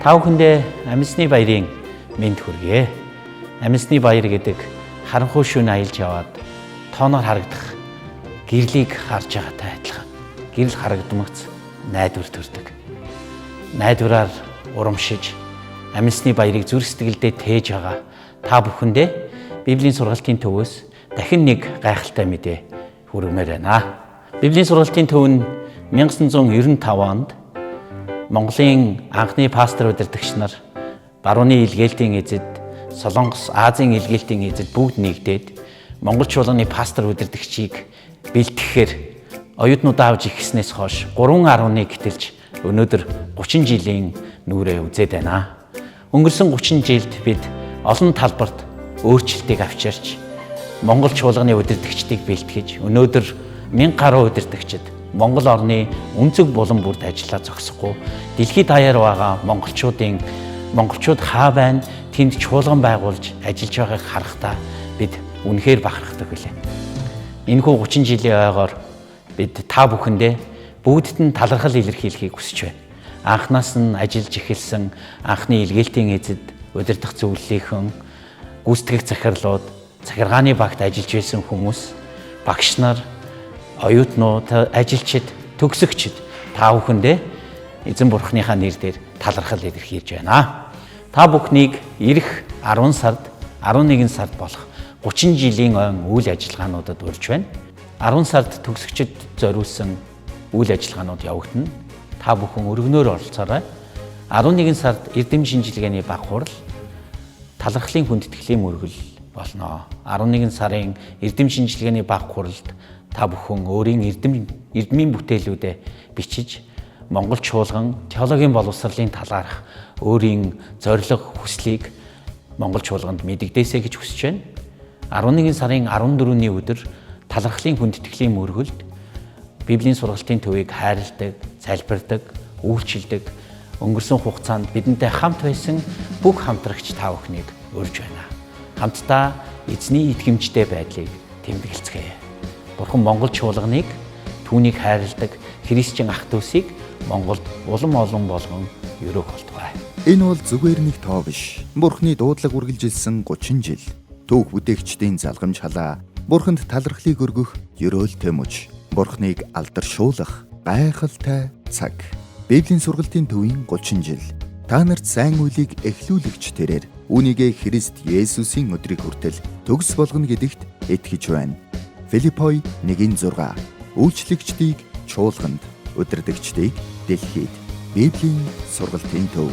Та бүхэндээ Амьсны баярын мэнд хүргэе. Амьсны баяр гэдэг харанхуй шөнө аялж яваад тооноор харагдах гэрлийг харж байгаатай адилхан. Гэрэл харагдмагц найдвар төрдөг. Найдвараар урамшиж Амьсны баярыг зүрх сэтгэлдээ тээж байгаа та бүхэндээ Библийн сургалтын төвөөс дахин нэг гайхалтай мэдээ хүргэмээр байна. Библийн сургалтын төв нь 1995 онд Монголын анхны пастор удирдагч нар барууны илгээлтийн эзэд, Солонгос, Азийн илгээлтийн эзэд бүгд нэгдээд Монгол чуулганы пастор удирдагчийг бэлтгэхээр оюутнуудаа авч ирснээс хойш 3.1 гэтэлж өнөөдөр 30 жилийн нүрээ үзээд байна. Өнгөрсөн 30 жилд бид олон талбарт өөрчлөлтийг авчирч Монгол чуулганы удирдагчдыг бэлтгэж өнөөдөр 1000 гаруй удирдагчид Монгол орны өнцөг булан бүрд ажиллаа зогсохгүй дэлхийд даяар байгаа монголчууд хаа байна тэнд чуулган байгуулж ажиллаж байгааг харахтаа бид үнэхээр бахархдаг билээ. Энэхүү 30 жилийн ойгоор бид та бүхэндээ бүгдд нь талархал илэрхийлэхийг хүсэж байна. Анхнаас нь ажиллаж эхэлсэн анхны илгээлтийн эзэд удирдах зөвлөлийнхэн гүйцэтгэх захирлууд, захиргааны багт ажиллаж байсан хүмүүс, багш нар, оюутнууд, ажилчид, төгсөгчид та бүхэндээ эзэн бурхныхаа нэрээр талархал илэрхийлж байна. Та бүхнийг ирэх 10 сард, 11 сард болох 30 жилийн ойн үйл ажиллагаануудад урьж байна. 10 сард төгсөгчид зориулсан үйл ажиллагаанууд явагдана. Та бүхэн өргөнөөр оролцоорой. 11 сард эрдэм шинжилгээний баг хурал, талархлын хүндэтгэлийн мөргөл болно. 11 сарын эрдэм шинжилгээний баг хуралд та бүхэн өөрийн эрдмийн бүтээлүүдэд бичиж Монгол чуулган теологийн боловсролын талаарх өөрийн зорилго хүслийг Монгол чуулганд мэдэгдээсэй гэж хүсэж байна. 11 сарын 14-ний өдөр талархлын хүндэтгэлийн мөргөлд Библийн сургалтын төвийг хайрладаг, залбирдаг, үйлчилдэг өнгөрсөн хугацаанд бидэнтэй хамт байсан бүх хамтрагч та бүхнийг урьж байна. Хамтдаа эзний итгэмжтэй байдлыг тэмдэглэцгээе. Бурхан Монгол чуулганыг, түүнийг хайрладаг христчин ах дүүсийг Монголд улам олон болгон өрөөх болтугай. Энэ бол зүгээр нэг тоо биш. Бурханы дуудлага үргэлжилсэн 30 жил. Түүх бүтээгчдийн залгамж халаа, Бурханд талархлыг өргөх ёроолтой мөч, Бурханыг алдаршуулах гайхалтай цаг. Библийн сургалтын төвийн 30 жил. Та нарт сайн үлийг эхлүүлэгч тэрээр үүнийгээ Христ Есүсийн өдрийг хүртэл төгс болгоно гэдэгт итгэж байна. Филиппой 1:6 үйлчлэгчдийг чуулганд, удирдагчдыг дэлхийд. Библийн сургалтын төв.